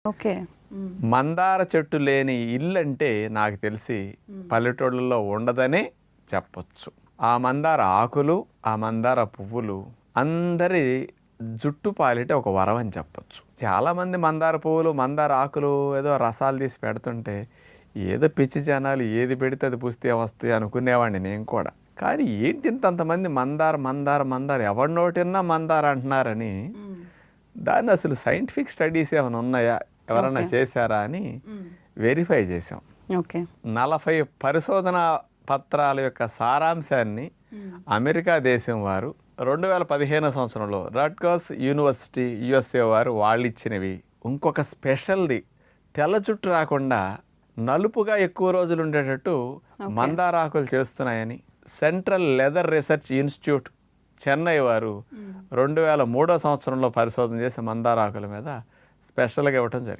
Okay. మందార చెట్టు లేని ఇల్లు అంటే నాకు తెలిసి పల్లెటూళ్ళలో ఉండదనే చెప్పొచ్చు. ఆ మందార ఆకులు, ఆ మందార పువ్వులు అందరి జుట్టు పాలిట ఒక వరం అని చెప్పొచ్చు. చాలామంది మందార పువ్వులు, మందార ఆకులు ఏదో రసాలు తీసి పెడుతుంటే ఏదో పిచ్చి జనాలు ఏది పెడితే అది పుస్తే వస్తాయి అనుకునేవాడిని నేను కూడా. కానీ ఏంటి ఇంతంతమంది మందార మందార మందార ఎవరి నోటిన్నా మందార అంటున్నారని దాన్ని అసలు సైంటిఫిక్ స్టడీస్ ఏమైనా ఉన్నాయా, ఎవరైనా చేశారా అని వెరిఫై చేసాం. ఓకే. 40 పరిశోధనా పత్రాల యొక్క సారాంశాన్ని అమెరికా దేశం వారు 2015 సంవత్సరంలో రట్గర్స్ యూనివర్సిటీ యుఎస్ఏ వారు వాళ్ళు ఇచ్చినవి. ఇంకొక స్పెషల్ది తెల్ల జుట్టు రాకుండా నలుపుగా ఎక్కువ రోజులు ఉండేటట్టు మందారాకులు చేస్తున్నాయని central leather research institute Chennai వారు 2003 సంవత్సరంలో పరిశోధన చేసి మందారాకుల మీద స్పెషల్గా ఇవ్వటం జరిగింది.